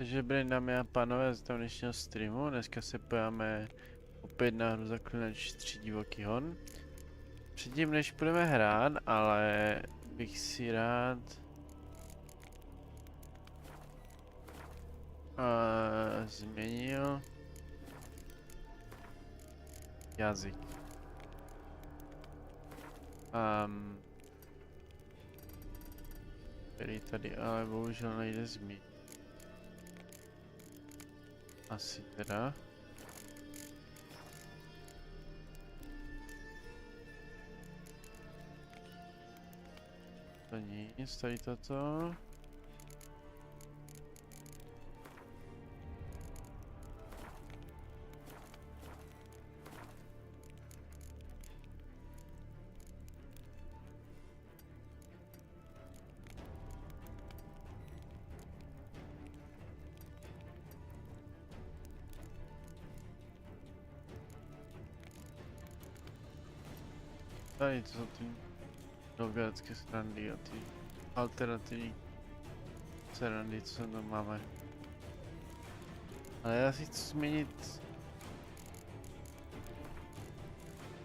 Takže byli dámy a pánové z dnešního streamu. Dneska se pojáme opět na hru Zaklínač 3 Divoký hon. Předtím než budeme hrát, ale bych si rád změnil jazyk. Který tady ale bohužel nejde změnit. Asi teda. To nic, tady toto. Tady to jsou ty belgradské srandy a ty alternativní srandy, co tam máme. Ale já si chci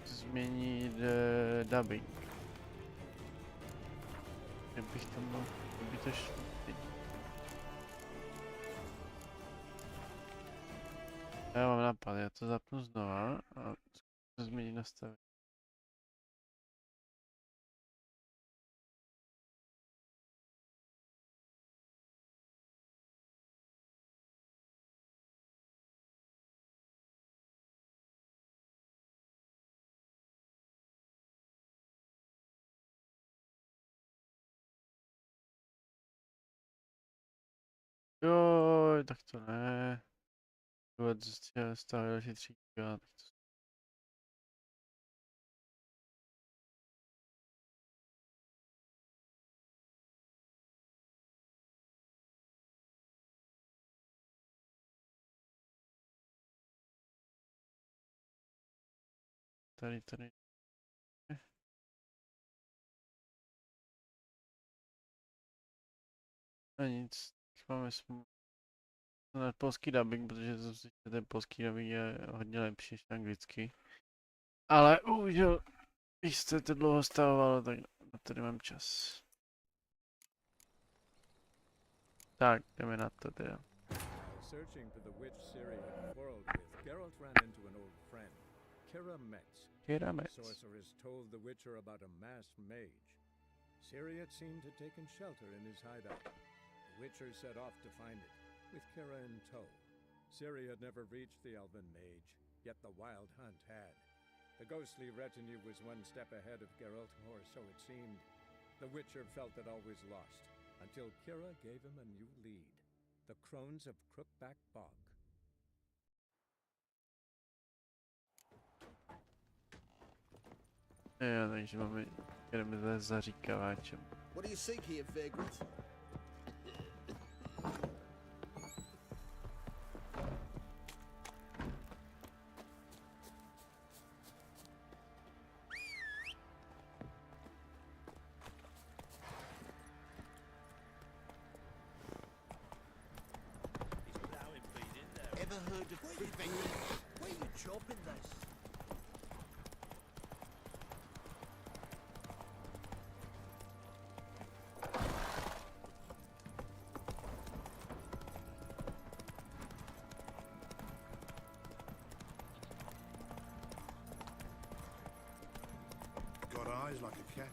změnit dubbing. Kdybych tam mohl, kdyby to šlo teď. Já mám nápad, já to zapnu znova a to změnit nastavení. Jo, tak to ne. Vůbec stále další 3 GB, tak to... Tady. A nic, máme na polský dubbing, protože ten polský dubbing je hodně lepší než anglický. Ale bohužel, když se to dlouho stavovalo, tak na to nemám čas. Tak, jdeme na to teda. Searching for the witch Ciri had quarreled with, Geralt ran into an old friend, Kira Metz. Sorceress told the Witcher about a masked mage. Ciri had seemed to taken shelter in his hideout. The Witcher set off to find it, with Kira in tow. Ciri had never reached the elven mage, yet the wild hunt had. The ghostly retinue was one step ahead of Geralt, or so it seemed. The Witcher felt that all was lost, until Kira gave him a new lead. The Crones of Crookback Bog. Jo, takže jdeme za zaříkáváčem. What do you seek here, vagrant? Ever heard of where you chopping this? Got eyes like a cat.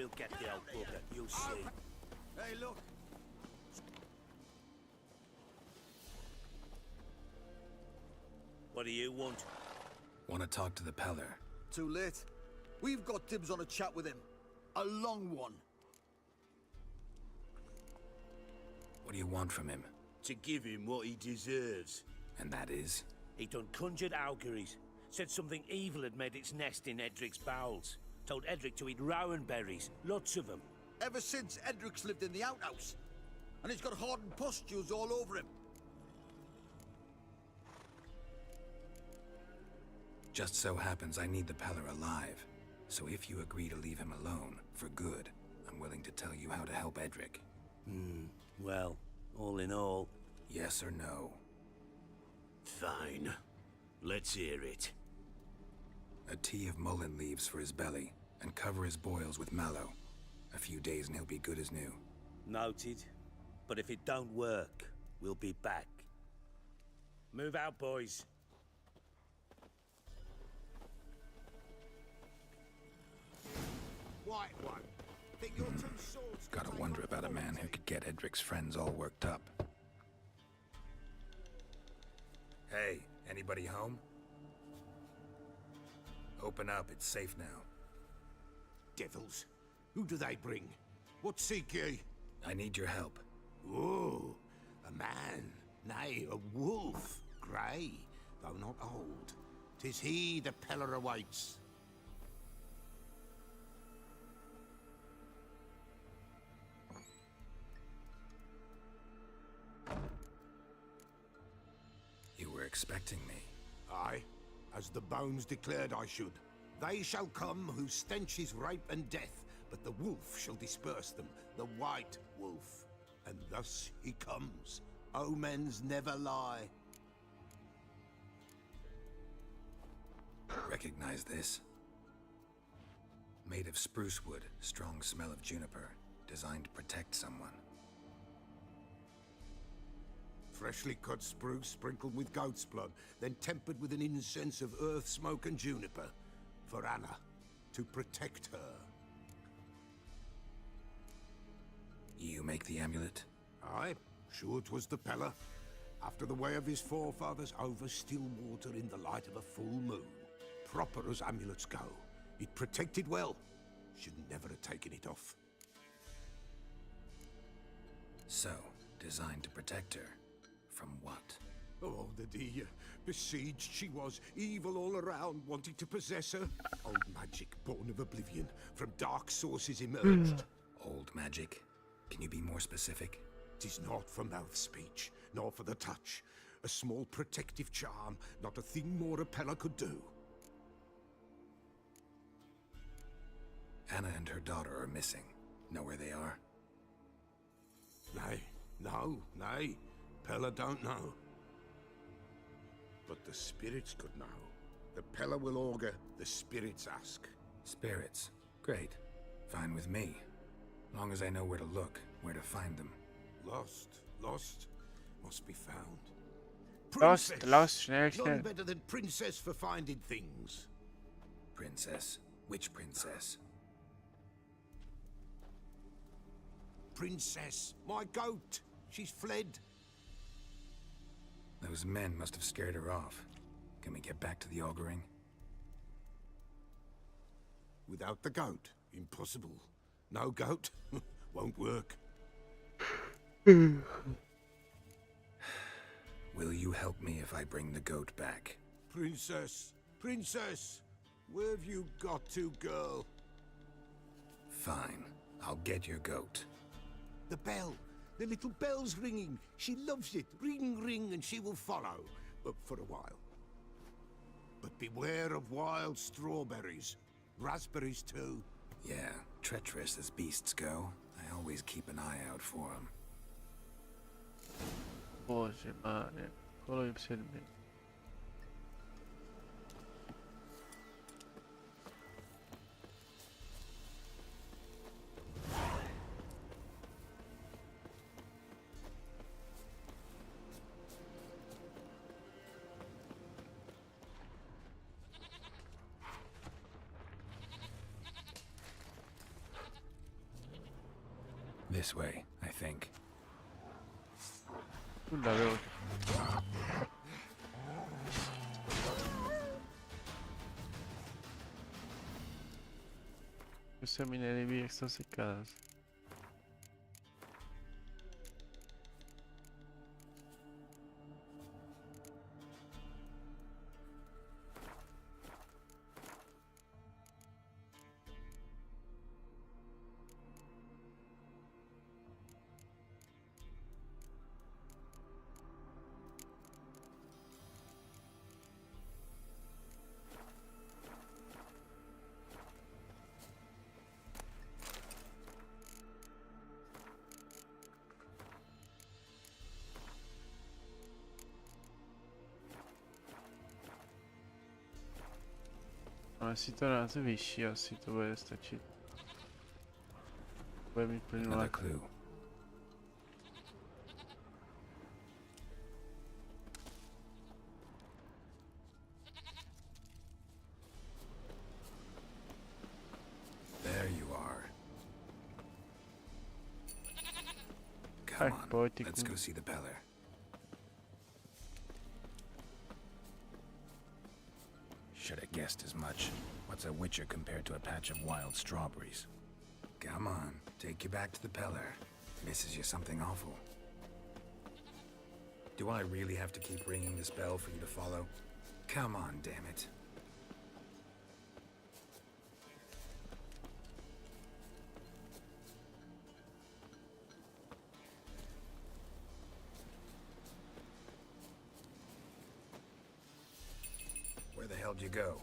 we'll get the old bugger. You'll see. Hey, look. What do you want? Want to talk to the Peller? Too late. We've got dibs on a chat with him. A long one. What do you want from him? To give him what he deserves. And that is? He done conjured auguries. Said something evil had made its nest in Edric's bowels. Told Edric to eat rowan berries. Lots of them. Ever since Edric's lived in the outhouse. And he's got hardened pustules all over him. Just so happens I need the Peller alive. So if you agree to leave him alone, for good, I'm willing to tell you how to help Edric. Well, all in all... Yes or no? Fine. Let's hear it. A tea of mullein leaves for his belly, and cover his boils with mallow. A few days and he'll be good as new. Noted. But if it don't work, we'll be back. Move out, boys. White one. Think you're too swords. Gotta wonder about a man who could get Edric's friends all worked up. Hey, anybody home? Open up, it's safe now. Devils. Who do they bring? What seek ye? I need your help. Oh, a man. Nay, a wolf. Grey, though not old. 'Tis he the Peller awaits. You were expecting me. Aye, as the bones declared I should. They shall come whose stench is rape and death, but the wolf shall disperse them, the white wolf. And thus he comes. Omens never lie. Recognize this? Made of spruce wood, strong smell of juniper, designed to protect someone. Freshly cut spruce sprinkled with goat's blood, then tempered with an incense of earth, smoke and juniper. For Anna, to protect her. You make the amulet? Aye, sure 'twas the Peller. After the way of his forefathers, over still water in the light of a full moon. Proper as amulets go. It protected well. Should never have taken it off. So, designed to protect her. From what? Oh, the dear. Besieged she was, evil all around, wanting to possess her. Old magic, born of oblivion, from dark sources emerged. Old magic? Can you be more specific? 'Tis not for mouth speech, nor for the touch. A small protective charm, not a thing more a Peller could do. Anna and her daughter are missing. Know where they are? Nay, no, nay. Peller don't know. But the spirits could know. The Peller will augur, the spirits ask. Spirits. Great. Fine with me. Long as I know where to look, where to find them. Lost, must be found. Lost, Princess! schnell, None schnell. better than Princess for finding things. Princess? Which princess? Princess, my goat. She's fled. Those men must have scared her off. Can we get back to the auguring? Without the goat, impossible. No goat, won't work. Will you help me if I bring the goat back? Princess, where have you got to, girl? Fine. I'll get your goat. The bell. The little bell's ringing. She loves it. Ring, ring, and she will follow. For a while. But beware of wild strawberries. Raspberries, too. Yeah, treacherous as beasts go. I always keep an eye out for them. Bože, mane. Kolik předmět. This way, I think. Udařil. To se mi nelíbí, jak se seká. Ale jestli to dáte vyšší, asi to bude stačit. Bude mít plynulé. Another clue. There you are. Come Tak, on, pojď ty let's go see the Peller. Should have guessed as much. What's a witcher compared to a patch of wild strawberries? Come on, take you back to the Peller. Misses you something awful. Do I really have to keep ringing this bell for you to follow? Come on, damn it. Where the hell did you go?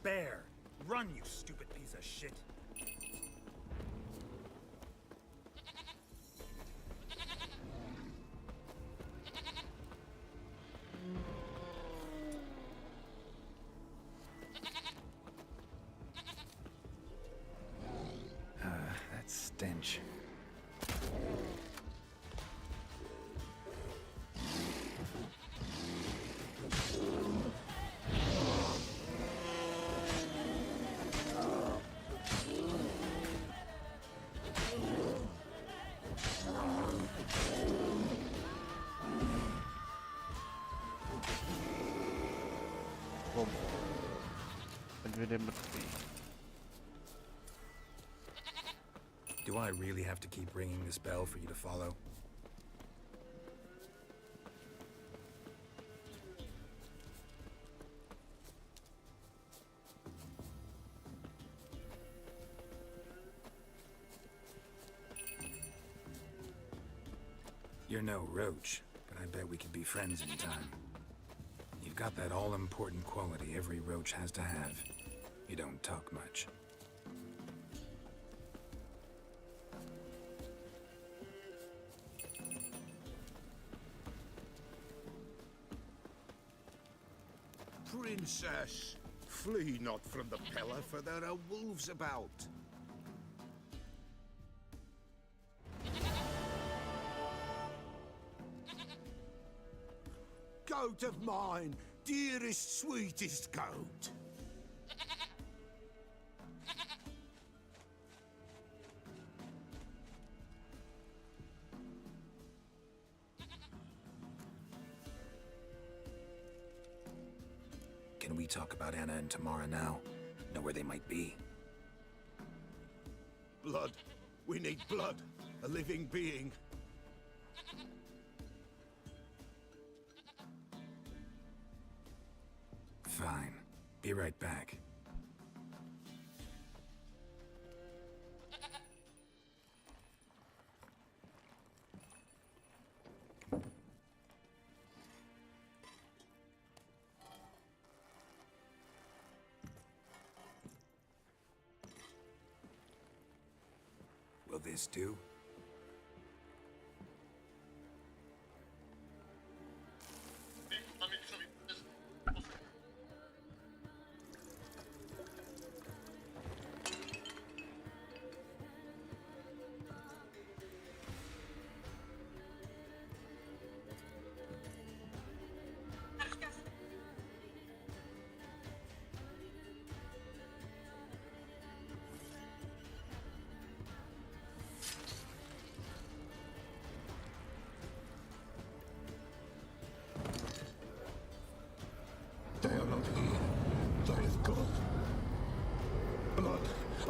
Bear! Run, you stupid piece of shit! That stench. Bom. Medvěd mrtvý. Do I really have to keep ringing this bell for you to follow? You're no roach, but I bet we could be friends in time. You've got that all-important quality every roach has to have. You don't talk much. Princess, flee not from the Peller, for there are wolves about. Goat of mine, dearest, sweetest goat. Can we talk about Anna and Tamara now? Know where they might be? Blood. We need blood. A living being. Fine. Be right back. Will this do?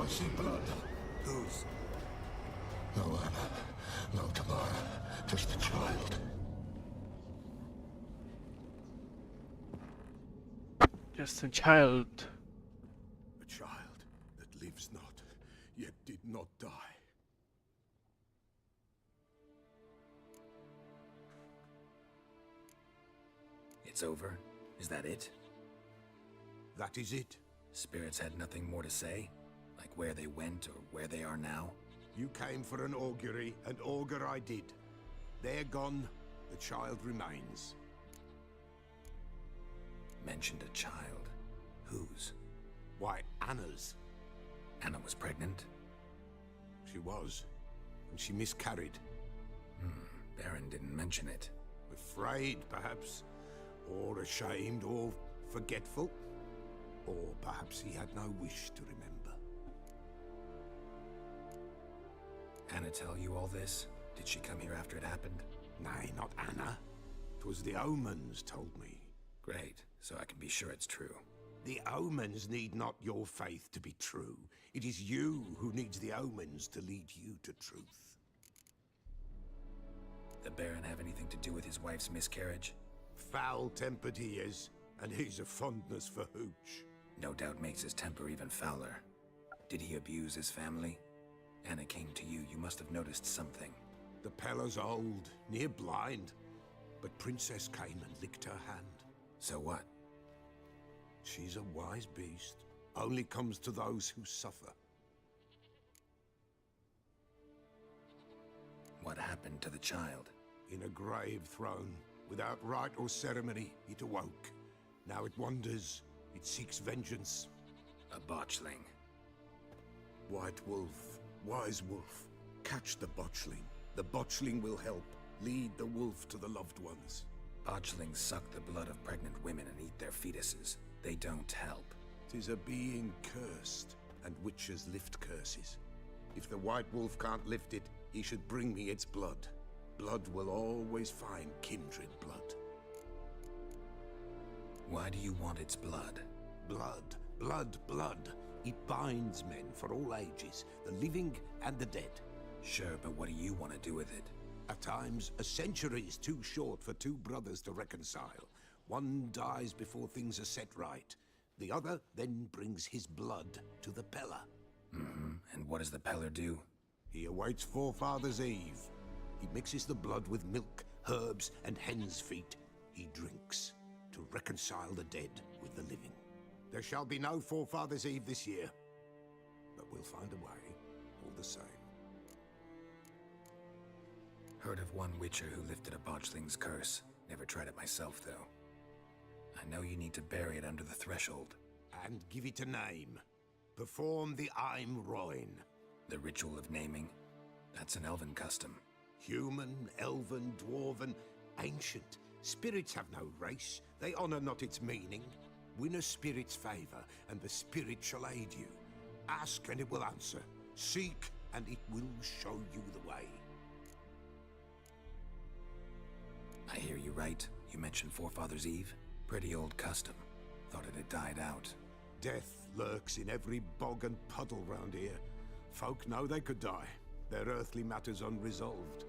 I see blood. Whose? No Anna, no Tamara, just a child. Just a child. A child that lives not, yet did not die. It's over? Is that it? That is it. Spirits had nothing more to say? Like where they went or where they are now? You came for an augury, and augur I did. They're gone, the child remains. Mentioned a child. Whose? Why, Anna's. Anna was pregnant? She was, and she miscarried. Baron didn't mention it. Afraid, perhaps, or ashamed, or forgetful. Or perhaps he had no wish to remember. Anna tell you all this? Did she come here after it happened? Nay, not Anna. 'Twas the omens told me. Great, so I can be sure it's true. The omens need not your faith to be true. It is you who needs the omens to lead you to truth. The Baron have anything to do with his wife's miscarriage? Foul-tempered he is, and he's a fondness for hooch. No doubt makes his temper even fouler. Did he abuse his family? Anna came to you, you must have noticed something. The Pella's old, near blind, but Princess came and licked her hand. So what? She's a wise beast, only comes to those who suffer. What happened to the child? In a grave thrown, without rite or ceremony, it awoke. Now it wanders, it seeks vengeance. A botchling. White wolf, wise wolf, catch the botchling. The botchling will help, lead the wolf to the loved ones. Botchlings suck the blood of pregnant women and eat their fetuses. They don't help. 'Tis a being cursed, and witches lift curses. If the white wolf can't lift it, he should bring me its blood. Blood will always find kindred blood. Why do you want its blood? Blood, blood, blood. It binds men for all ages, the living and the dead. Sure, but what do you want to do with it? At times, a century is too short for two brothers to reconcile. One dies before things are set right. The other then brings his blood to the Pella. And what does the Peller do? He awaits Forefather's Eve. He mixes the blood with milk, herbs, and hen's feet. He drinks to reconcile the dead with the living. There shall be no Forefather's Eve this year, but we'll find a way, all the same. Heard of one witcher who lifted a botchling's curse. Never tried it myself, though. I know you need to bury it under the threshold. And give it a name. Perform the Aim Roin. The ritual of naming? That's an elven custom. Human, elven, dwarven, ancient. Spirits have no race. They honor not its meaning. Win a spirit's favor, and the spirit shall aid you. Ask, and it will answer. Seek, and it will show you the way. I hear you right. You mentioned Forefather's Eve? Pretty old custom. Thought it had died out. Death lurks in every bog and puddle round here. Folk know they could die, their earthly matters unresolved.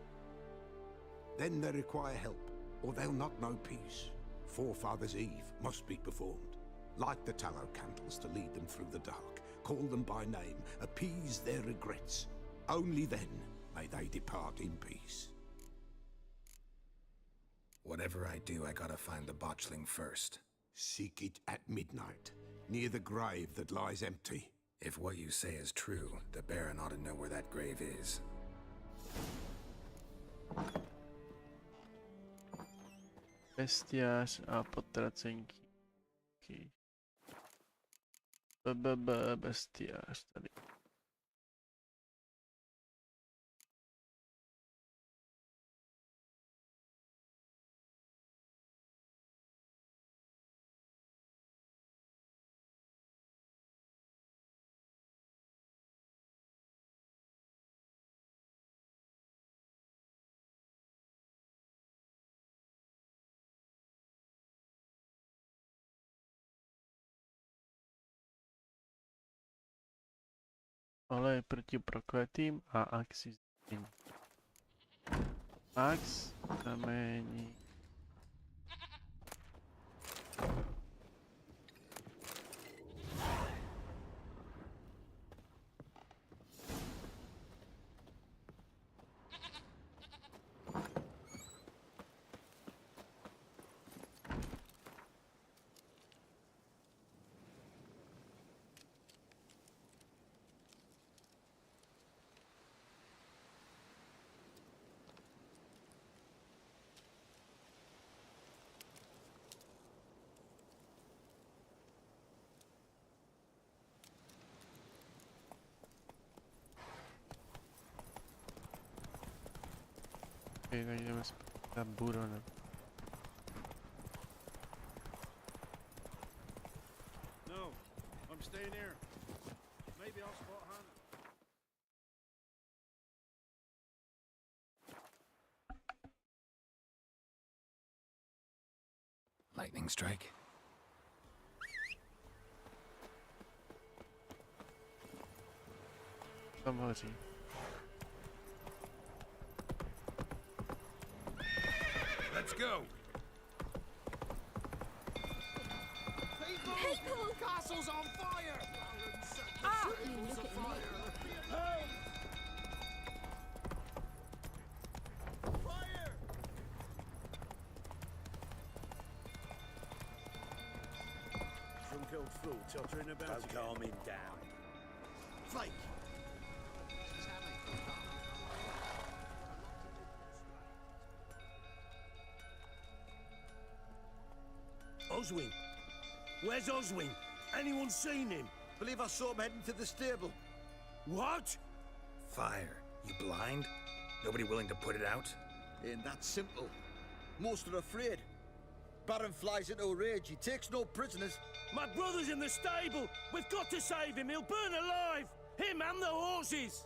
Then they require help, or they'll not know peace. Forefather's Eve must be performed. Light the tallow candles to lead them through the dark. Call them by name, appease their regrets. Only then may they depart in peace. Whatever I do, I gotta find the botchling first. Seek it at midnight, near the grave that lies empty. If what you say is true, the Baron ought to know where that grave is. Bestiář a potracenky. Bestiář tady. olej proti prokletým a axi znamení. Ax znamení. Okay, tak jdeme zpět za Buronem. No, I'm staying here. Maybe I'll spot Hannah. Lightning strike. Tam hoří. Let's go. People! Castle's on fire! Ah, you look at me. Fire! Drunk old fool tottering about. Don't calm him down. Flake! Oswin? Where's Oswin? Anyone seen him? Believe I saw him heading to the stable. What? Fire. You blind? Nobody willing to put it out? Ain't that simple. Most are afraid. Baron flies into a rage. He takes no prisoners. My brother's in the stable. We've got to save him. He'll burn alive. Him and the horses.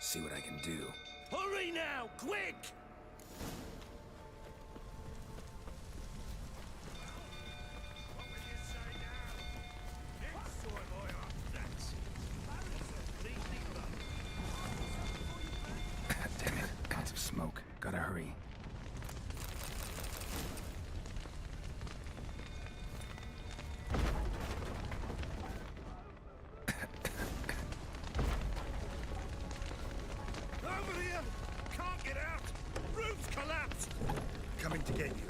See what I can do. Hurry now, quick! Damn it. Lots of smoke. Gotta hurry. Over here! Can't get out! Roof's collapsed! Coming to get you.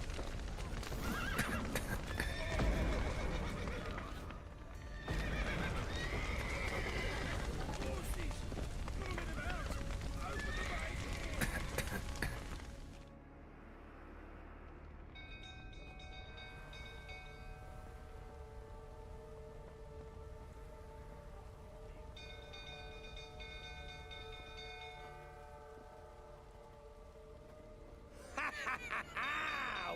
Horses! Moving about! Open the bay!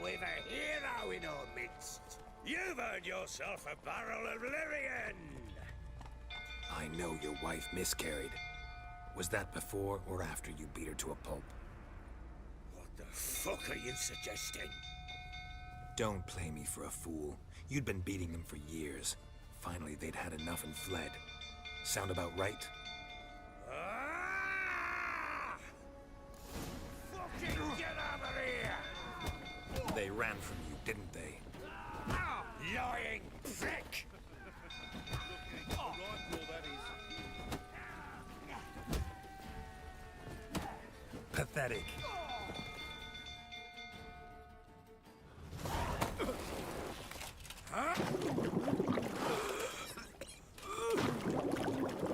We've a hero in our midst. You've earned yourself a barrel of Lyrian. I know your wife miscarried. Was that before or after you beat her to a pulp? What the fuck are you suggesting? Don't play me for a fool. You'd been beating them for years. Finally, they'd had enough and fled. Sound about right? Ah! Fucking get over here! They ran from you, didn't they? Ah, lying prick! Pathetic.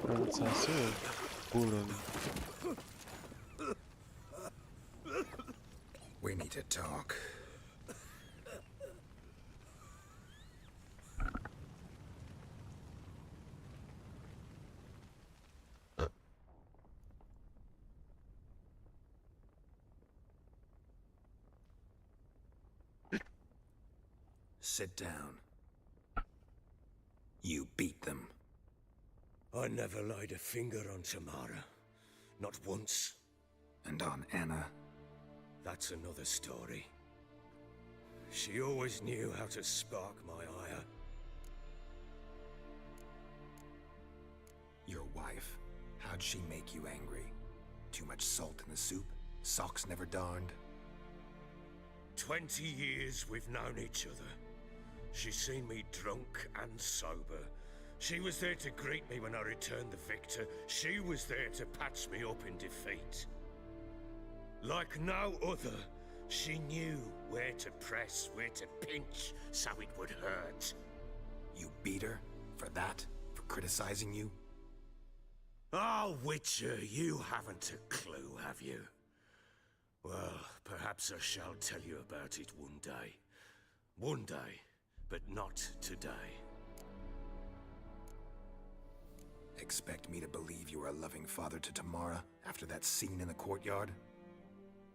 That's also Buron. We need to talk. Sit down. You beat them. I never laid a finger on Tamara. Not once. And on Anna. That's another story. She always knew how to spark my ire. wife. How'd she make you angry? Too much salt in the soup? Socks never darned? 20 years we've known each other. She's seen me drunk and sober. She was there to greet me when I returned the victor. She was there to patch me up in defeat. Like no other, she knew where to press, where to pinch, so it would hurt. You beat her? For that? For criticizing you? Oh, Witcher, you haven't a clue, have you? Well, perhaps I shall tell you about it one day. One day, but not today. Expect me to believe you were a loving father to Tamara after that scene in the courtyard?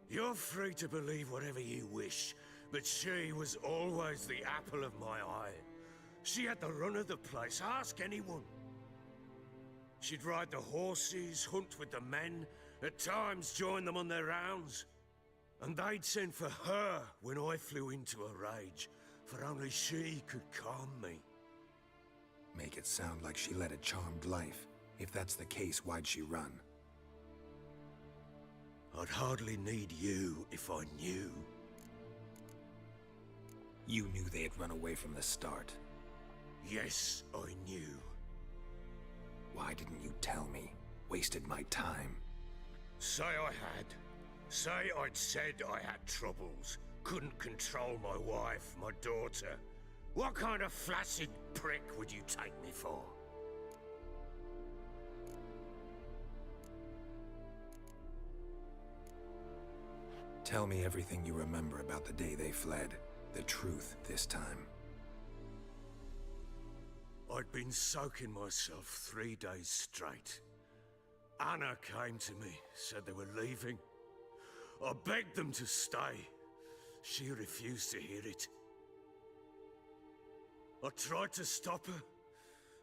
You're free to believe whatever you wish, but she was always the apple of my eye. She had the run of the place, ask anyone. She'd ride the horses, hunt with the men, at times join them on their rounds. And they'd send for her when I flew into a rage, for only she could calm me. Make it sound like she led a charmed life. If that's the case, why'd she run? I'd hardly need you if I knew. You knew they had run away from the start. Yes, I knew. Why didn't you tell me? Wasted my time. Say I had. Say I'd said I had troubles. Couldn't control my wife, my daughter. What kind of flaccid prick would you take me for? Tell me everything you remember about the day they fled. The truth this time. I'd been soaking myself 3 days straight. Anna came to me, said they were leaving. I begged them to stay. She refused to hear it. I tried to stop her.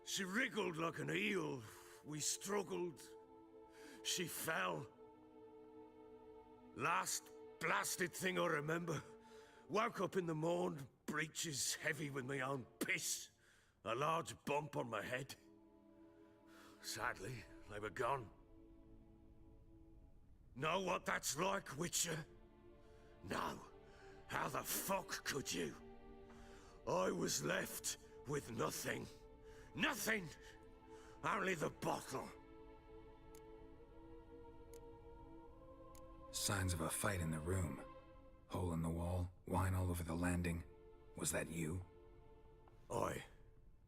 She wriggled like an eel. We struggled. She fell. Last blasted thing I remember. Woke up in the morn, breeches heavy with my own piss. A large bump on my head. Sadly, they were gone. Know what that's like, Witcher? No. How the fuck could you? I was left with nothing. Nothing! Only the bottle. Signs of a fight in the room. Hole in the wall, wine all over the landing. Was that you?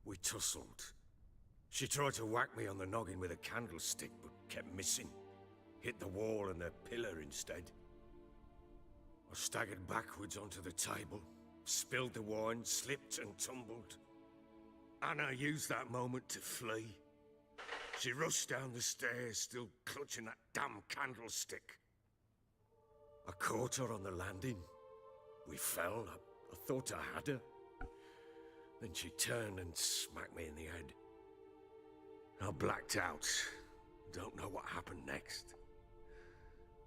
We tussled. She tried to whack me on the noggin with a candlestick, but kept missing. Hit the wall and the pillar instead. I staggered backwards onto the table, spilled the wine, slipped and tumbled. Anna used that moment to flee. She rushed down the stairs, still clutching that damn candlestick. I caught her on the landing. We fell. I thought I had her. Then she turned and smacked me in the head. I blacked out. Don't know what happened next.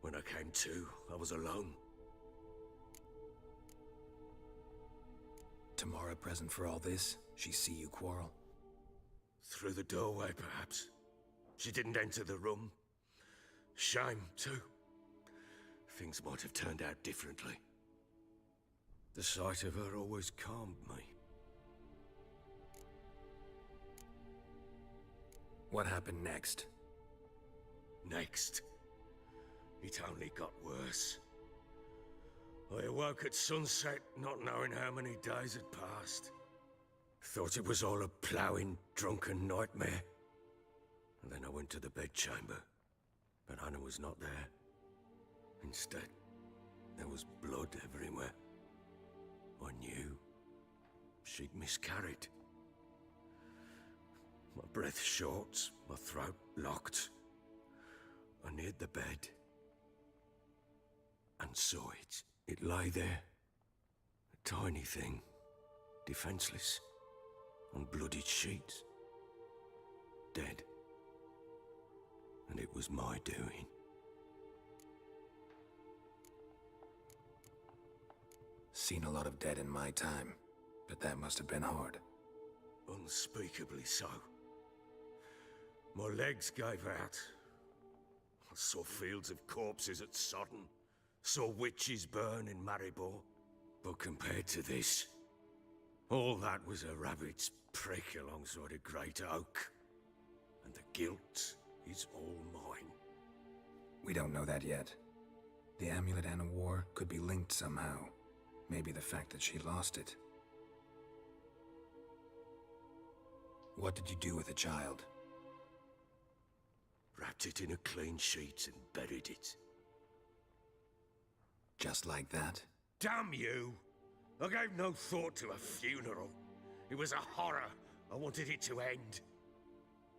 When I came to, I was alone. Tamara present for all this? She see you quarrel? Through the doorway, perhaps. She didn't enter the room. Shame, too. Things might have turned out differently. The sight of her always calmed me. What happened next? Next, it only got worse. I awoke at sunset, not knowing how many days had passed. Thought it was all a ploughing, drunken nightmare. And then I went to the bedchamber, but Anna was not there. Instead, there was blood everywhere. I knew she'd miscarried. My breath short, my throat locked. I neared the bed and saw it. It lay there, a tiny thing, defenseless, on bloodied sheets, dead. And it was my doing. Seen a lot of dead in my time, but that must have been hard. Unspeakably so. My legs gave out. I saw fields of corpses at Sodden. Saw witches burn in Maribor. But compared to this, all that was a rabbit's prick alongside a great oak. And the guilt is all mine. We don't know that yet. The amulet Anna wore could be linked somehow. Maybe the fact that she lost it. What did you do with the child? Wrapped it in a clean sheet and buried it. Just like that? Damn you! I gave no thought to a funeral. It was a horror. I wanted it to end.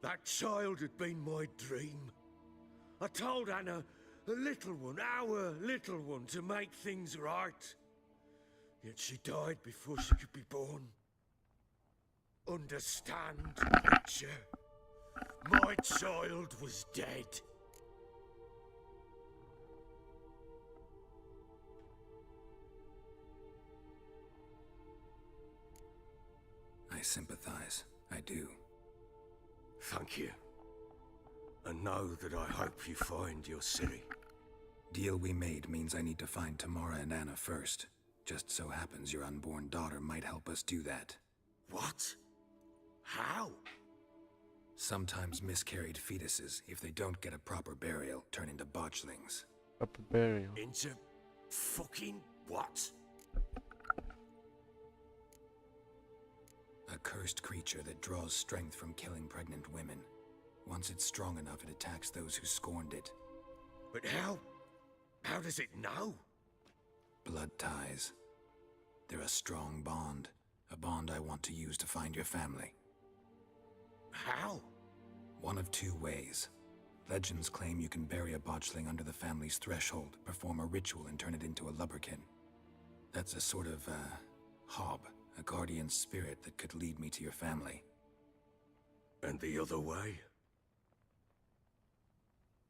That child had been my dream. I told Anna, the little one, our little one, to make things right. Yet she died before she could be born. Understand, Witcher? My child was dead. I sympathize. I do. Thank you. And know that I hope you find your Ciri. Deal we made means I need to find Tamara and Anna first. Just so happens your unborn daughter might help us do that. What? How? Sometimes miscarried fetuses, if they don't get a proper burial, turn into botchlings. Proper burial. Into fucking what? A cursed creature that draws strength from killing pregnant women. Once it's strong enough, it attacks those who scorned it. But how? How does it know? Blood ties. They're a strong bond. A bond I want to use to find your family. How? One of two ways. Legends claim you can bury a botchling under the family's threshold, perform a ritual, and turn it into a lubberkin. That's a sort of, hob, a guardian spirit that could lead me to your family. And the other way?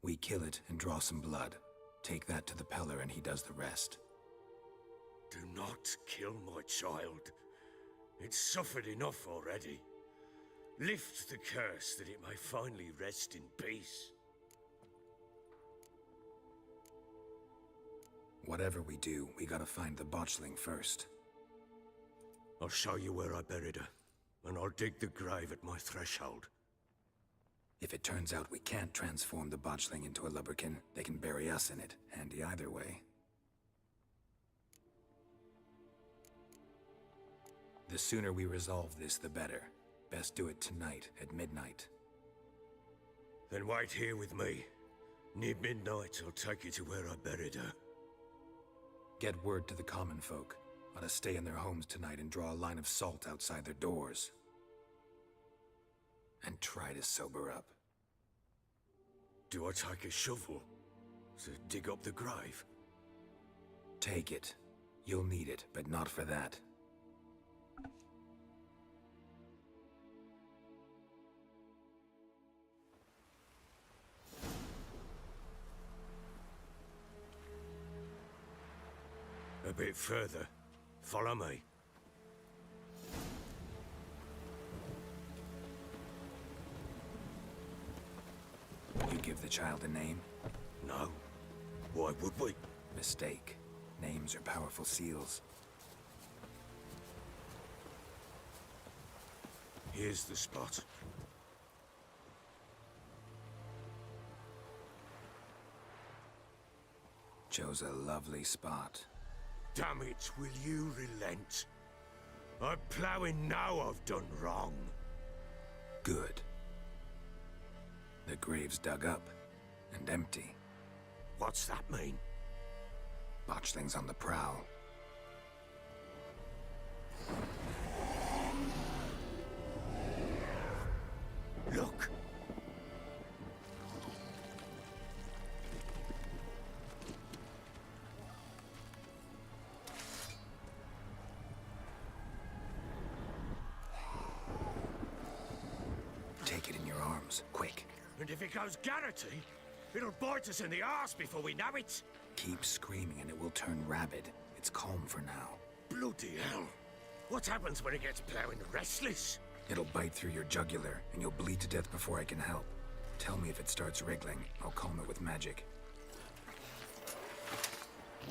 We kill it and draw some blood. Take that to the Peller and he does the rest. Do not kill my child. It's suffered enough already. Lift the curse that it may finally rest in peace. Whatever we do, we gotta find the botchling first. I'll show you where I buried her, and I'll dig the grave at my threshold. If it turns out we can't transform the botchling into a lubberkin, they can bury us in it. Handy either way. The sooner we resolve this, the better. Best do it tonight, at midnight. Then wait here with me. Near midnight, I'll take you to where I buried her. Get word to the common folk. Ought to stay in their homes tonight and draw a line of salt outside their doors. And try to sober up. Do I take a shovel to dig up the grave? Take it. You'll need it, but not for that. A bit further. Follow me. You give the child a name? No. Why would we? Mistake. Names are powerful seals. Here's the spot. Chose a lovely spot. Damn it, will you relent? I'm ploughing now I've done wrong. Good. The grave's dug up and empty. What's that mean? Botchling's on the prowl. Look! Take it in your arms, quick. And if it goes Garrity, it'll bite us in the arse before we know it. Keep screaming and it will turn rabid. It's calm for now. Bloody hell. What happens when it gets ploughing restless? It'll bite through your jugular and you'll bleed to death before I can help. Tell me if it starts wriggling. I'll calm it with magic.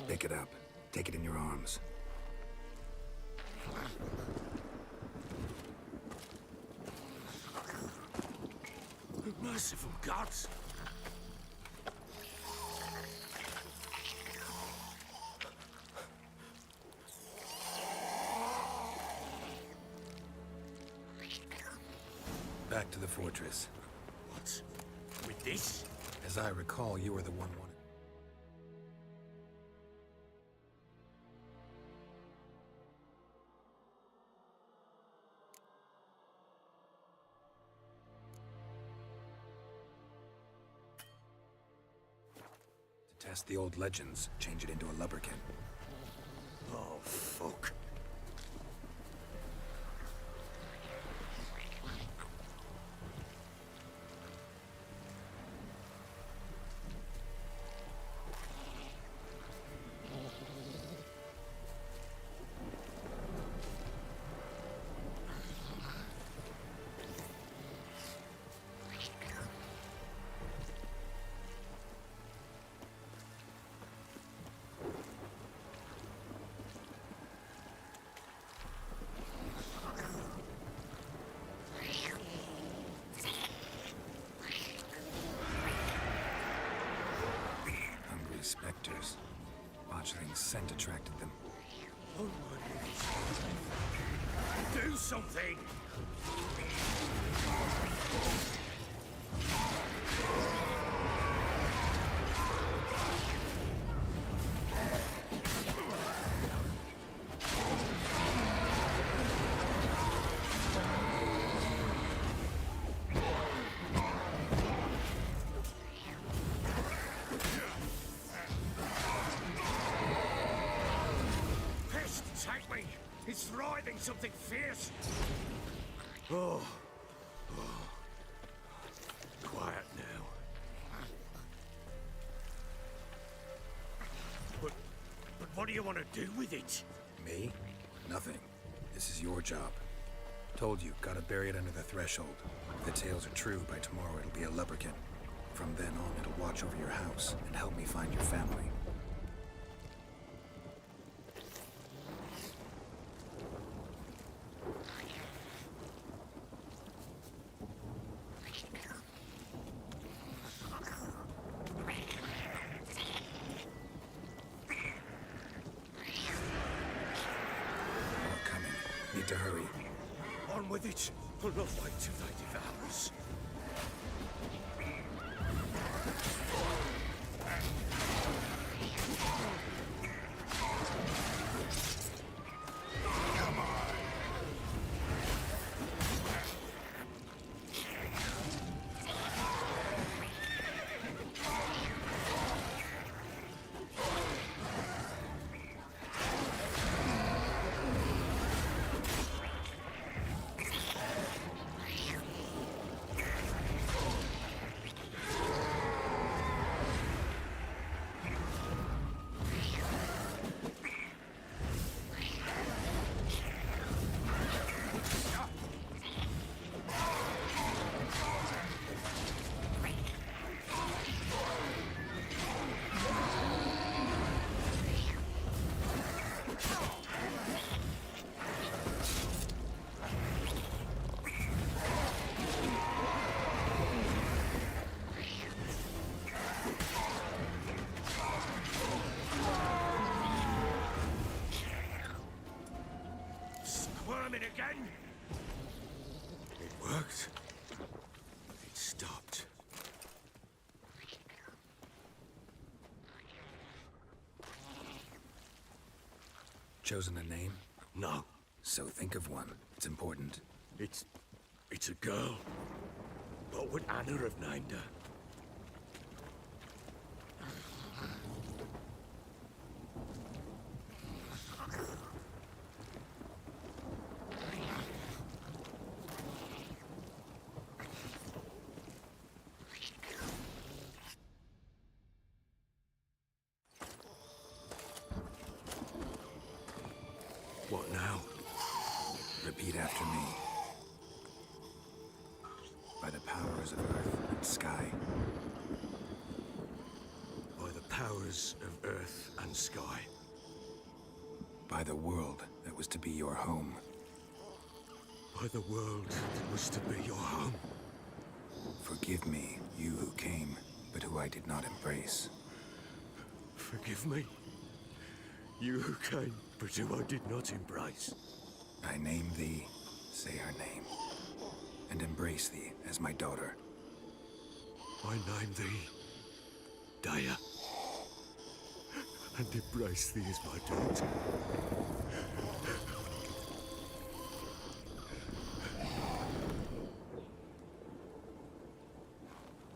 Pick it up. Take it in your arms. Merciful gods! Back to the fortress. What? With this? As I recall, you were the one wanted. To test the old legends, change it into a lubberkin. Oh, fuck. Specters. Botchling's scent attracted them. Oh, do something! It's writhing something fierce. Oh. Quiet now. But what do you want to do with it? Me? Nothing. This is your job. Told you, gotta bury it under the threshold. If the tales are true, by tomorrow it'll be a lubberkin. From then on, it'll watch over your house and help me find your family. Need to hurry. On with it. I'll not wait till they devour us. Again? It worked. It stopped. Chosen a name? No. So think of one. It's important. It's a girl. What would Anna have named her? What now? Repeat after me. By the powers of Earth, and sky. By the powers of earth and sky. By the world that was to be your home. By the world that was to be your home. Forgive me, you who came, but who I did not embrace. Forgive me. You who came, but who I did not embrace. I name thee, say her name, and embrace thee as my daughter. I name thee Dea, and embrace thee as my daughter.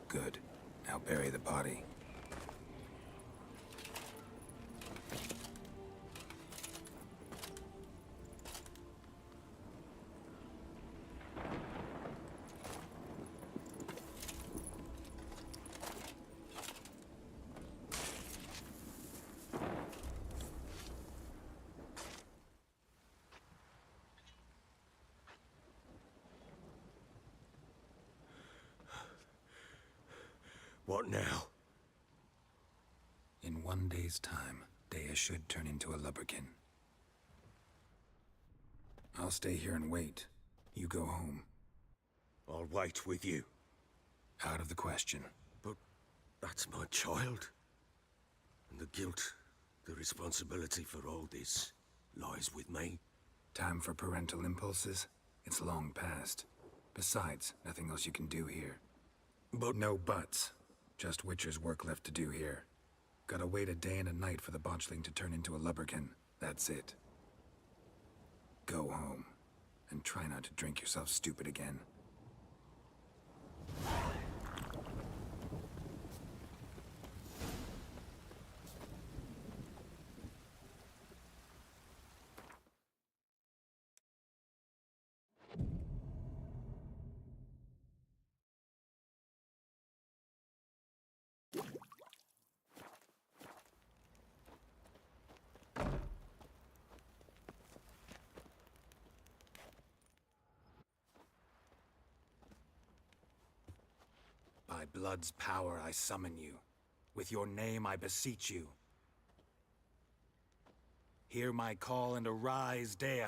Good. Now bury the body. What now? In 1 day's time, Dea should turn into a lubberkin. I'll stay here and wait. You go home. I'll wait with you. Out of the question. But that's my child. And the guilt, the responsibility for all this lies with me. Time for parental impulses? It's long past. Besides, nothing else you can do here. But No buts. Just Witcher's work left to do here. Gotta wait a day and a night for the botchling to turn into a lubberkin. That's it. Go home. And try not to drink yourself stupid again. By blood's power I summon you. With your name I beseech you. Hear my call and arise, Dea.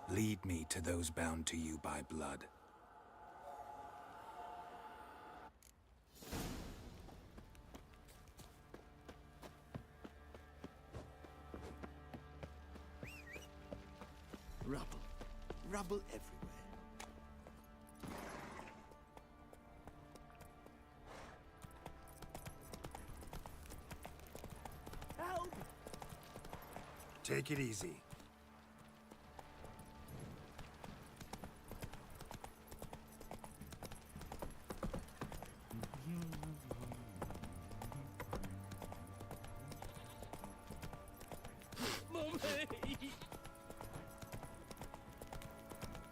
Lead me to those bound to you by blood. rubble. Rubble everywhere. Help! Take it easy.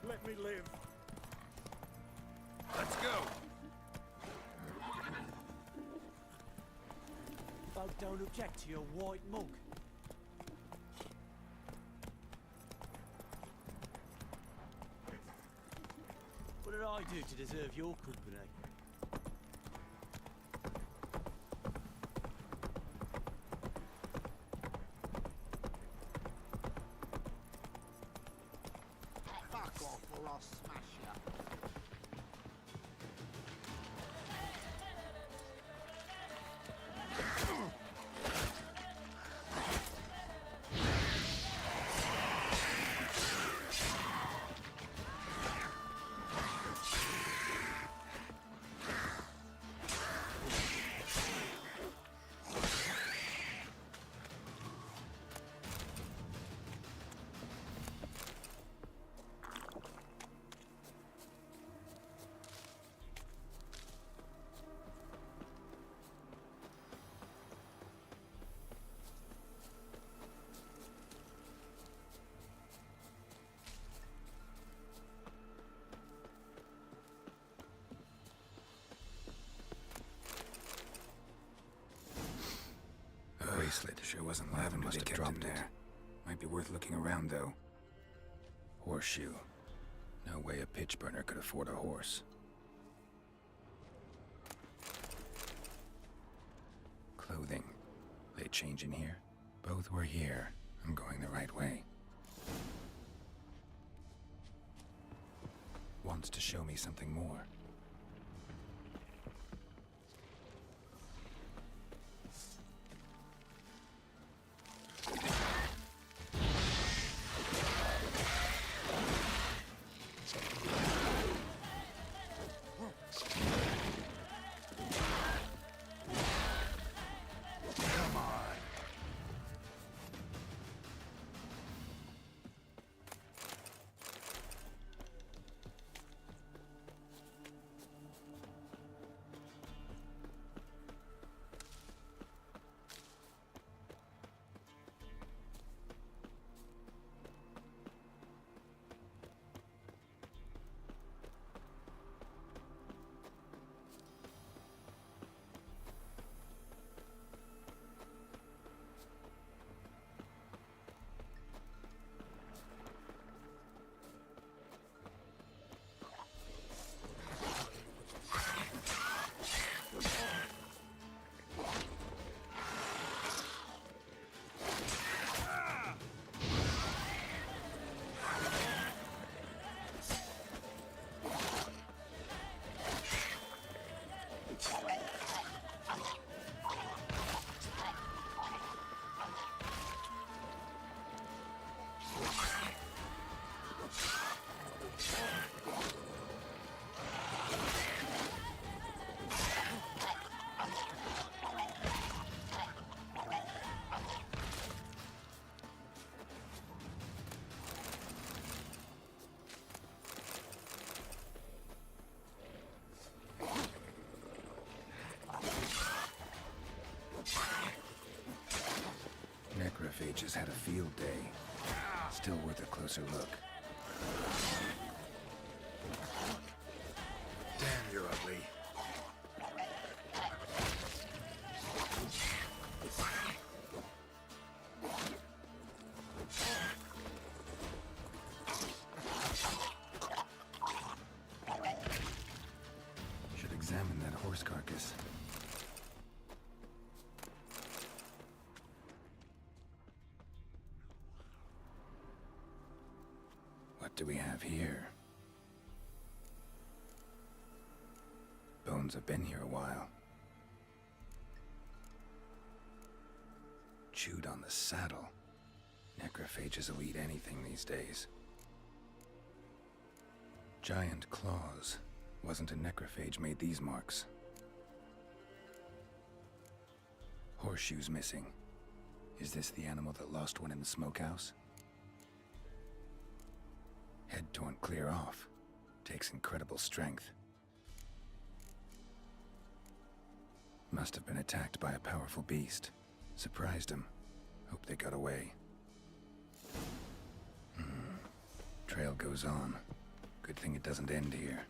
Let me live. Let's go. Folk don't object to your white mug. What did I do to deserve your company? Fuck off or I'll smash you. Bracelet sure wasn't lavender they kept in there. Might be worth looking around, though. Horseshoe. No way a pitch burner could afford a horse. Clothing. They change in here? Both were here. I'm going the right way. Wants to show me something more. Necrophages had a field day. Still worth a closer look. Damn, you're ugly. Should examine that horse carcass. What do we have here? Bones have been here a while. Chewed on the saddle. Necrophages will eat anything these days. Giant claws. Wasn't a necrophage made these marks. Horseshoes missing. Is this the animal that lost one in the smokehouse? Head torn clear off. Takes incredible strength. Must have been attacked by a powerful beast. Surprised him. Hope they got away. Trail goes on. Good thing it doesn't end here.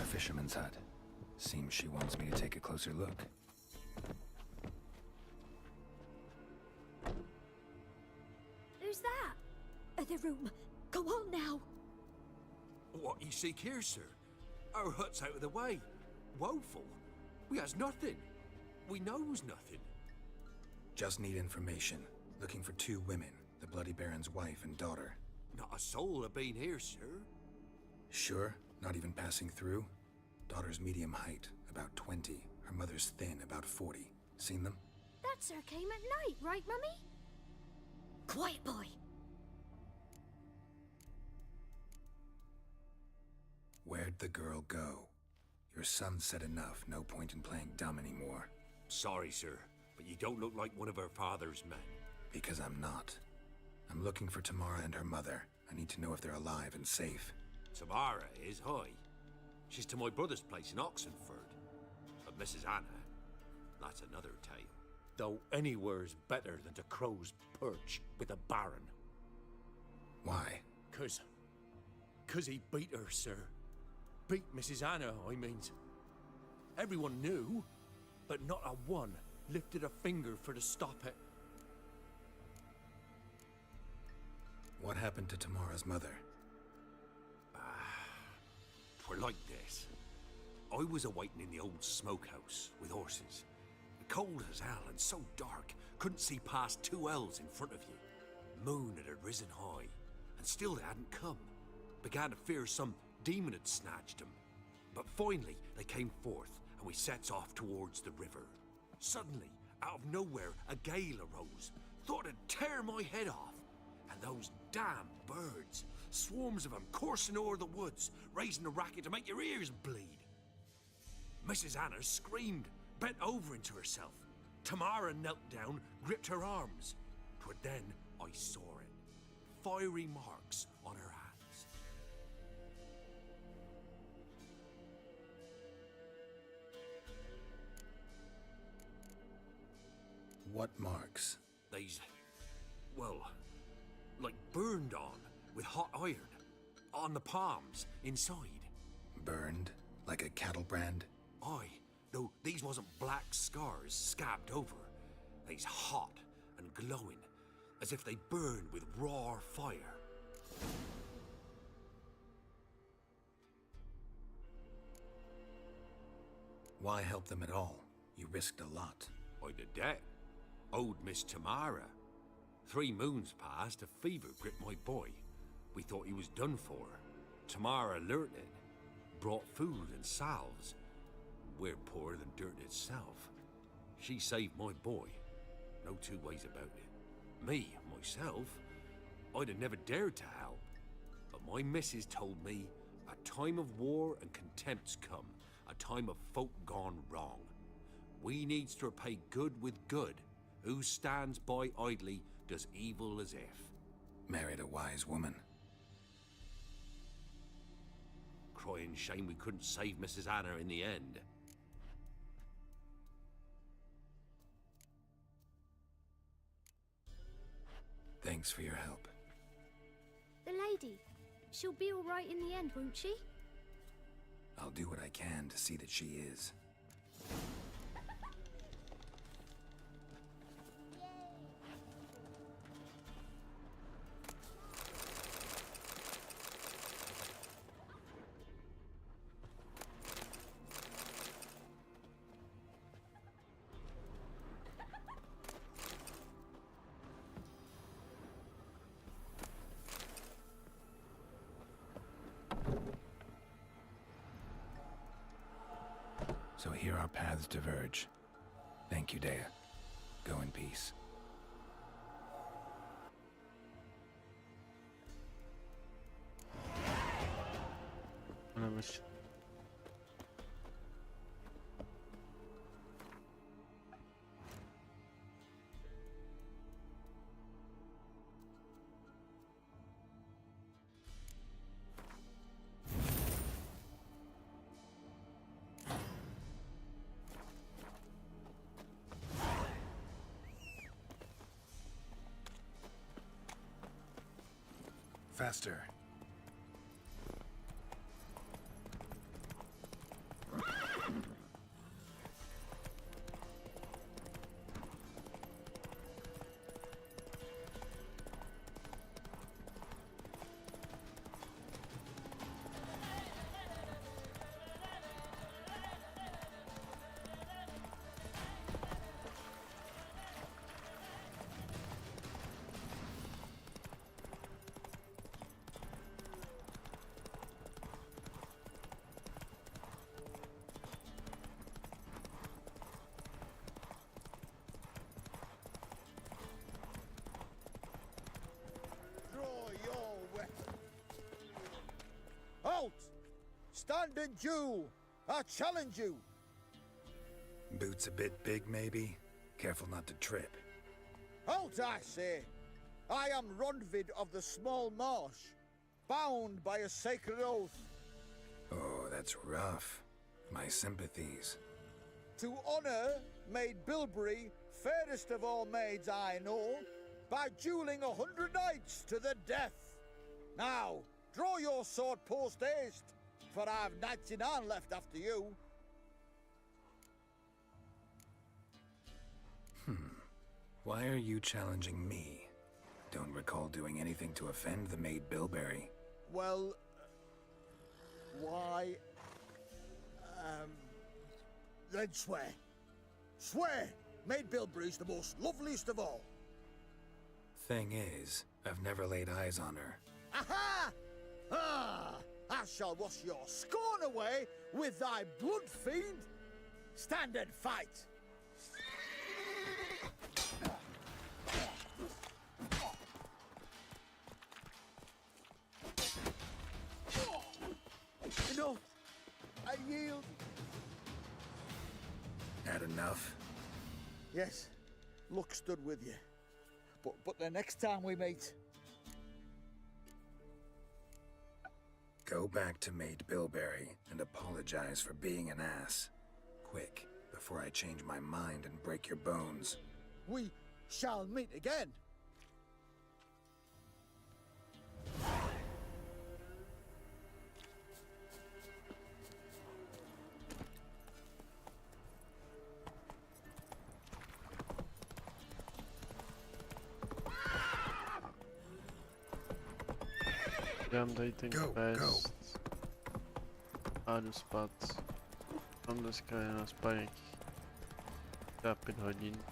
Fisherman's hut. Seems she wants me to take a closer look. Who's that? The room. Go on now. What you seek here, sir? Our hut's out of the way. Woeful. We has nothing. We knows nothing. Just need information. Looking for 2 women. The Bloody Baron's wife and daughter. Not a soul have been here, sir. Sure? Not even passing through? Daughter's medium height, about 20. Her mother's thin, about 40. Seen them? That sir came at night, right, Mummy? Quiet, boy. Where'd the girl go? Your son said enough. No point in playing dumb anymore. Sorry, sir, but you don't look like one of her father's men. Because I'm not. I'm looking for Tamara and her mother. I need to know if they're alive and safe. Tamara is, hi. She's to my brother's place in Oxenford. But Mrs. Anna, that's another tale. Though anywhere's better than to Crow's Perch with a baron. Why? 'Cause he beat her, sir. Beat Mrs. Anna, I means. Everyone knew, but not a one lifted a finger for to stop it. What happened to Tamara's mother? Twere like this. I was awaiting in the old smokehouse with horses. Cold as hell and so dark, couldn't see past 2 ells in front of you. Moon had risen high, and still they hadn't come. Began to fear some demon had snatched them. But finally they came forth, and we sets off towards the river. Suddenly, out of nowhere, a gale arose. Thought it'd tear my head off. And those damn birds, swarms of them coursing o'er the woods, raising a racket to make your ears bleed. Mrs. Anna screamed, bent over into herself. Tamara knelt down, gripped her arms. 'Twere then I saw it. Fiery marks on her hands. What marks? They's, well, like burned on with hot iron. On the palms, inside. Burned? Like a cattle brand? Aye, though these wasn't black scars scabbed over. They's hot and glowing, as if they burned with raw fire. Why help them at all? You risked a lot. I'd a debt. Owed Miss Tamara. 3 moons passed, a fever gripped my boy. We thought he was done for. Tamara learnt it. Brought food and salves. We're poorer than dirt itself. She saved my boy. No 2 ways about it. Me, myself, I'd have never dared to help. But my missus told me a time of war and contempt's come. A time of folk gone wrong. We needs to repay good with good. Who stands by idly does evil as if. Married a wise woman. Crying shame we couldn't save Mrs. Anna in the end. Thanks for your help. The lady. She'll be all right in the end, won't she? I'll do what I can to see that she is. So here our paths diverge. Thank you, Dea. Go in peace. Faster. Halt! Stand and duel! I challenge you! Boots a bit big, maybe? Careful not to trip. Halt, I say! I am Ronvid of the Small Marsh, bound by a sacred oath. Oh, that's rough. My sympathies. To honor Maid Bilberry, fairest of all maids I know, by dueling 100 knights to the death. Now, draw your sword post haste, for I've 99 left after you. Why are you challenging me? Don't recall doing anything to offend the Maid Bilberry. Well, why? Then swear. Swear! Maid Bilberry's the most loveliest of all. Thing is, I've never laid eyes on her. Aha! Ah! I shall wash your scorn away with thy blood, fiend. Stand and fight. Enough. I yield. Had enough? Yes, luck stood with you. But the next time we meet, Go back to Maid Bilberry and apologize for being an ass. Quick, before I change my mind and break your bones. we shall meet again. Dám tady ten Go, quest. A jdu spát. Mám dneska jen na spánek. Třeba 5 hodin.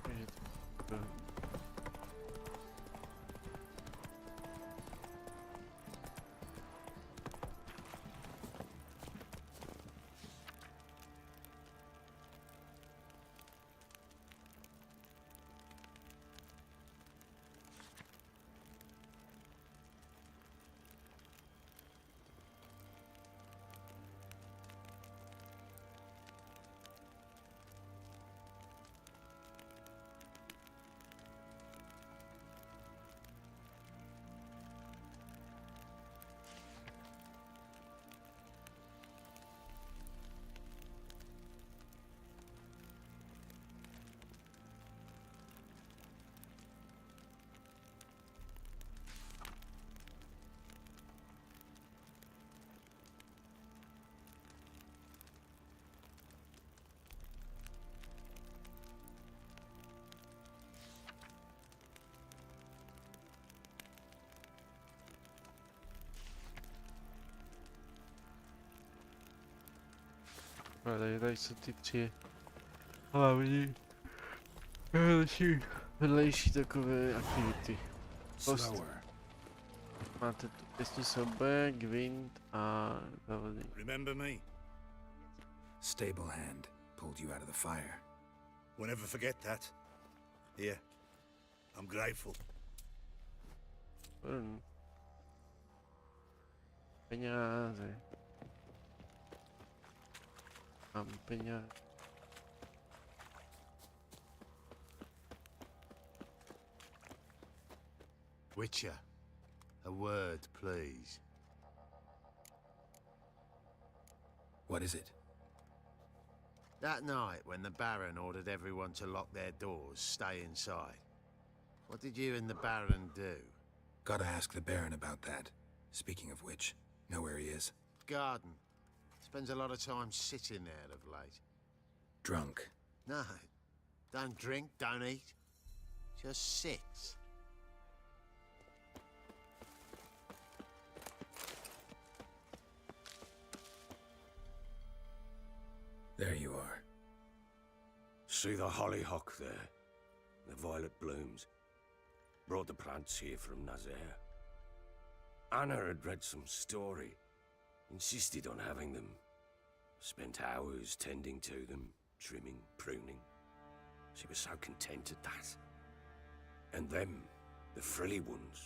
Takže to... Ale tady jsou ty 3 hlavní vedlejší takové aktivity. Slower. Máte tu pěstní soubek, Gwind a závody. Remember me? Stable hand pulled you out of the fire. We'll never forget that. Here. I'm grateful. Peníze. Mám peníze. Witcher, a word, please. What is it? That night when the Baron ordered everyone to lock their doors, stay inside. What did you and the Baron do? Gotta ask the Baron about that. Speaking of which, know where he is? Garden. Spends a lot of time sitting there of late. Drunk. No. Don't drink, don't eat. Just sits. There you are. See the hollyhock there? The violet blooms. Brought the plants here from Nazaire. Anna had read some story. Insisted on having them. Spent hours tending to them, trimming, pruning. She was so content at that. And them, the frilly ones,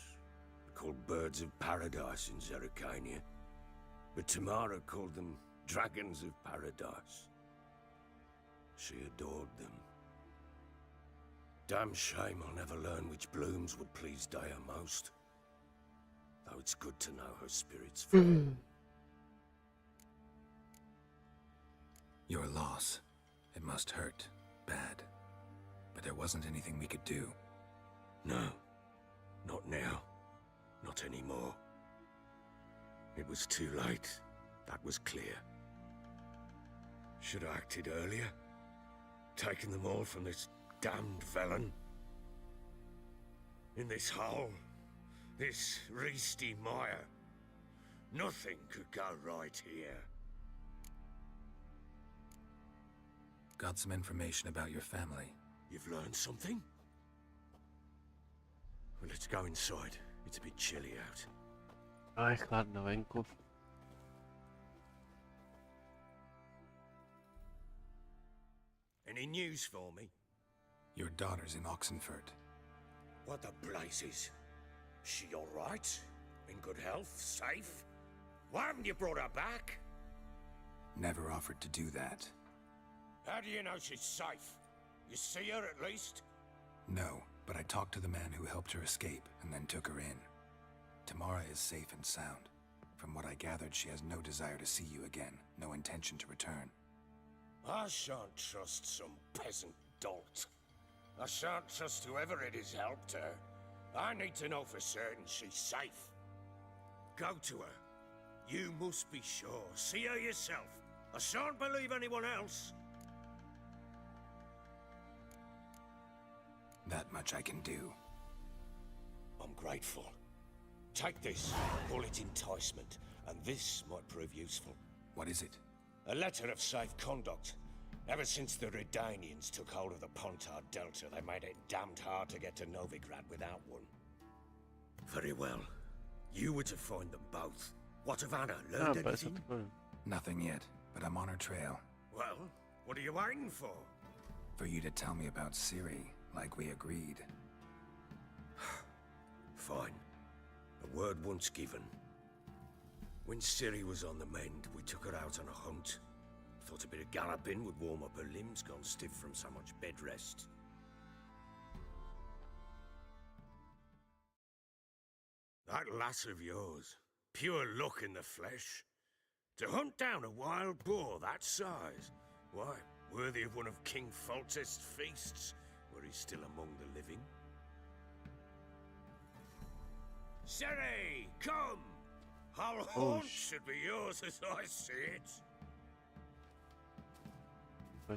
called birds of paradise in Zerrikania, but Tamara called them dragons of paradise. She adored them. Damn shame I'll never learn which blooms would please Dea most. Though it's good to know her spirit's free. Your loss. It must hurt. Bad. But there wasn't anything we could do. No. Not now. Not anymore. It was too late. That was clear. Should have acted earlier. Taken them all from this damned felon. In this hole. This reesty mire. Nothing could go right here. Got some information about your family. You've learned something? Well, let's go inside. It's a bit chilly out. Aj, chladno venku. Any news for me? Your daughter's in Oxenfurt. What the blazes? She all right? In good health? Safe? Why haven't you brought her back? Never offered to do that. How do you know she's safe? You see her at least? No, but I talked to the man who helped her escape and then took her in. Tamara is safe and sound. From what I gathered, she has no desire to see you again, no intention to return. I shan't trust some peasant dolt. I shan't trust whoever it is helped her. I need to know for certain she's safe. Go to her. You must be sure. See her yourself. I shan't believe anyone else. That much I can do. I'm grateful. Take this, call it enticement, and this might prove useful. What is it? A letter of safe conduct. Ever since the Redanians took hold of the Pontar Delta, they made it damned hard to get to Novigrad without one. Very well. You were to find them both. What of Anna? Learned anything? Nothing yet, but I'm on her trail. Well, what are you waiting for? For you to tell me about Ciri, like we agreed. Fine. A word once given. When Ciri was on the mend, we took her out on a hunt. Thought a bit of galloping would warm up her limbs gone stiff from so much bed rest. That lass of yours, pure luck in the flesh. To hunt down a wild boar that size, why, worthy of one of King Foltest's feasts, where he's still among the living. Ciri, come! Our haunt should be yours as I see it.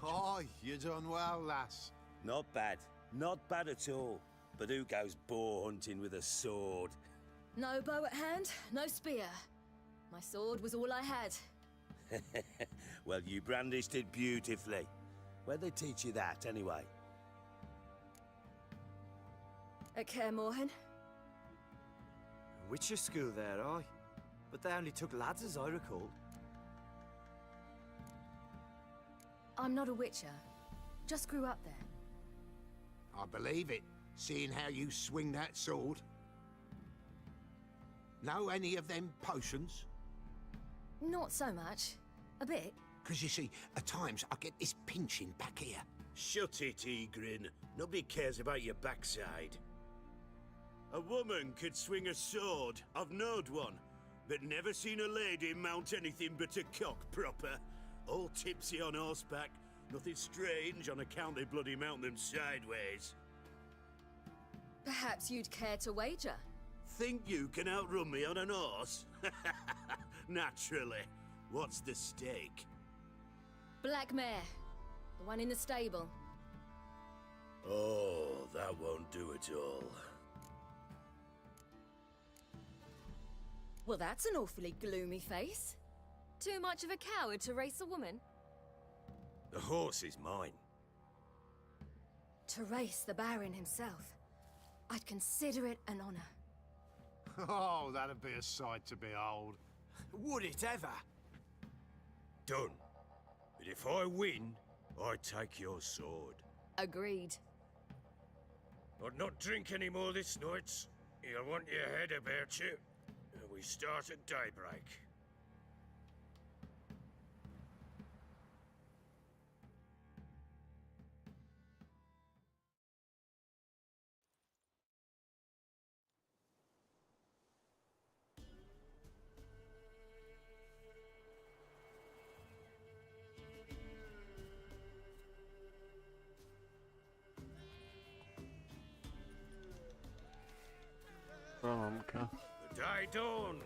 Oh, you done well, lass. Not bad. Not bad at all. But who goes boar hunting with a sword? No bow at hand, no spear. My sword was all I had. Well, you brandished it beautifully. Where'd they teach you that, anyway? At Kaer Morhen. Witcher school there, aye. But they only took lads, as I recall. I'm not a witcher. Just grew up there. I believe it, seeing how you swing that sword. Know any of them potions? Not so much. A bit. Because you see, at times I get this pinching back here. Shut it, Egrin. Nobody cares about your backside. A woman could swing a sword. I've knowed one. But never seen a lady mount anything but a cock proper. All tipsy on horseback. Nothing strange on account they bloody mount them sideways. Perhaps you'd care to wager? Think you can outrun me on an horse? Naturally. What's the stake? Black mare. The one in the stable. Oh, that won't do it all. Well, that's an awfully gloomy face. Too much of a coward to race a woman? The horse is mine. To race the Baron himself. I'd consider it an honor. Oh, that'd be a sight to behold. Would it ever? Done. But if I win, I take your sword. Agreed. I'd not drink any more this night. You'll want your head about you. We start at daybreak. Mamka. The day dawns.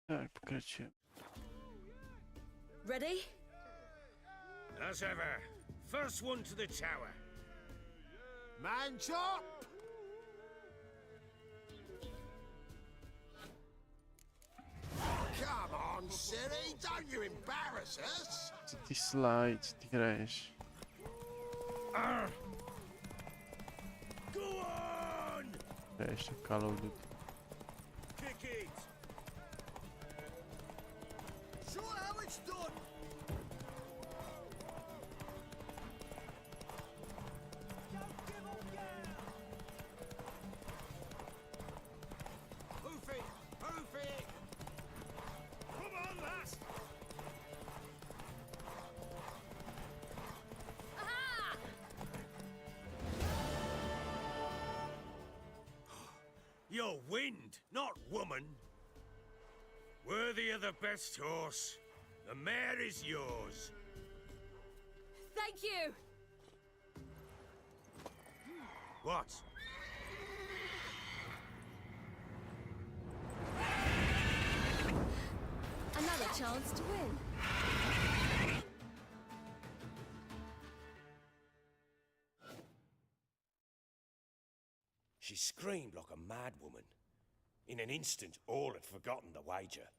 Tak, pokračujeme. Ready? As ever, first one to the tower. Man chop! Come on, Siri, don't you embarrass us! Co ty slide, co ty hraješ? Go on! Hraješ to Call of Duty. Kick it! Show how it's done! Hoof it! Hoof it! Come on, lass! Aha! You're wind, not woman. Worthy of the best horse. The mare is yours. Thank you! What? Another chance to win. She screamed like a mad woman. In an instant, all had forgotten the wager.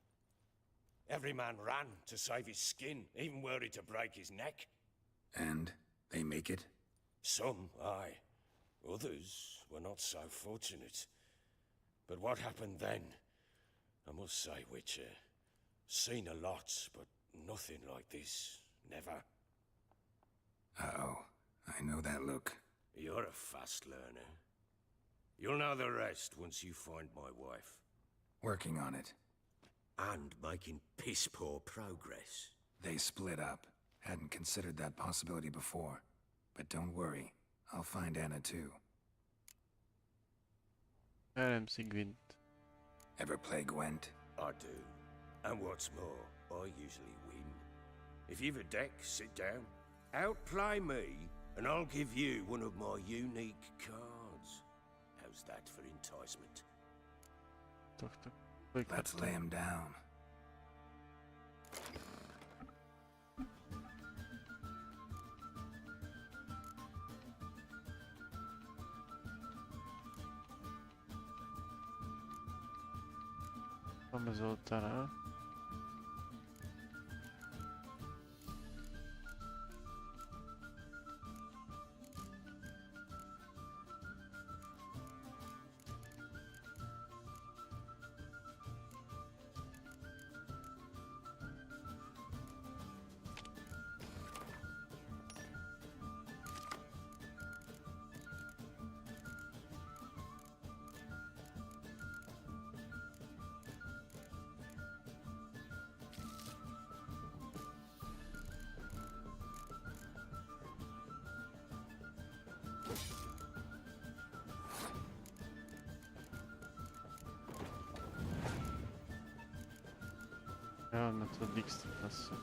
Every man ran to save his skin, even worried to break his neck. And they make it? Some, aye. Others were not so fortunate. But what happened then? I must say, Witcher, seen a lot, but nothing like this. Never. Uh-oh. I know that look. You're a fast learner. You'll know the rest once you find my wife. Working on it. And making piss-poor progress. They split up. Hadn't considered that possibility before. But don't worry. I'll find Anna too. Hrajeme si Gwent. Ever play Gwent? I do. And what's more, I usually win. If you've a deck, sit down. Outplay me, and I'll give you one of my unique cards. How's that for enticement? Tohto. Let's lay him down. Máme z oltára. Ja, na to Dixty pasuje.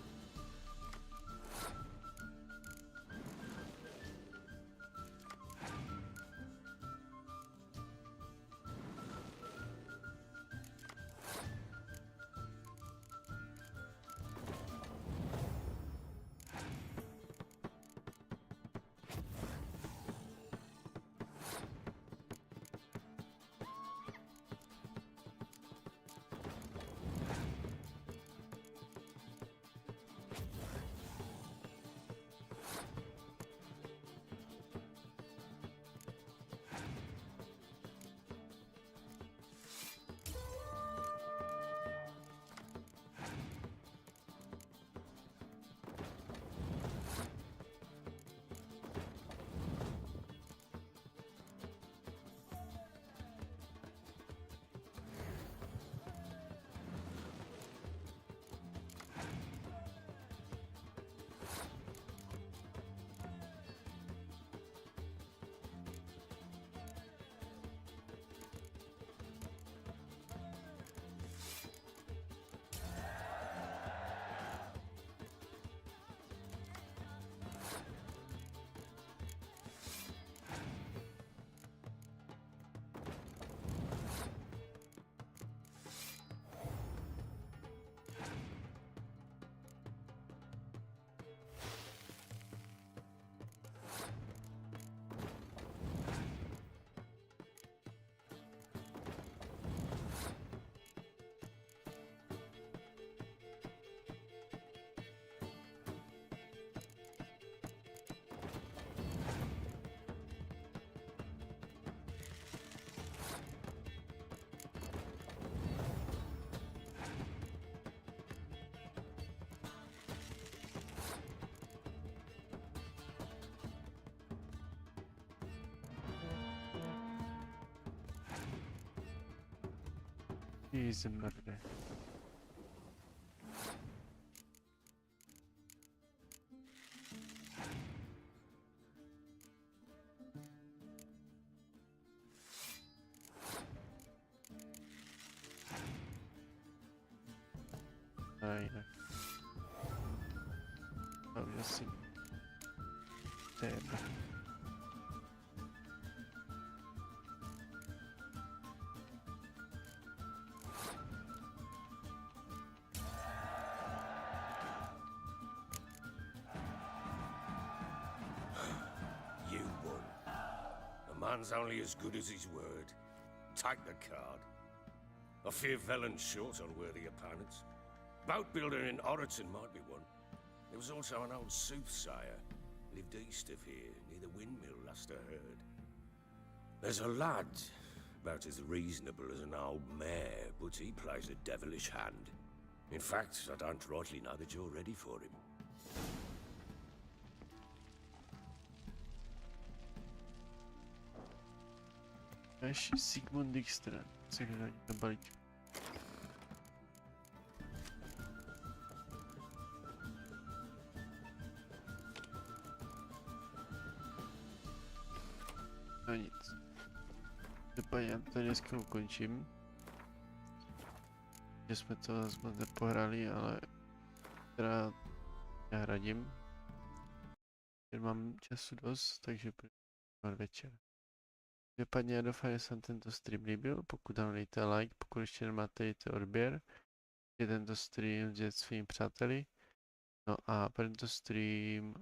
Izmrde. Jinak. A už asi téma. You won. A man's only as good as his word. Take the card. I fear Velen's short on worthy opponents. Boat builder in Oroton might be one. There was also an old soothsayer. Lived east of here, near the windmill, last I heard. There's a lad, about as reasonable as an old mare, but he plays a devilish hand. In fact, I don't rightly know that you're ready for him. Ještě Sigmund Dijkstra, co jde na balíčku. No nic. Dopadně to dneska ukončím. Že jsme to zase moc nepohrali, ale teda nahradím. Mám času dost, takže půjdu večer. Dopadně já doufám, že se vám tento stream líbil. Pokud vám dejte like, pokud ještě nemáte, dejte odběr. Je tento stream sdělit svými přáteli. No a pro tento stream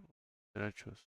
teda čus.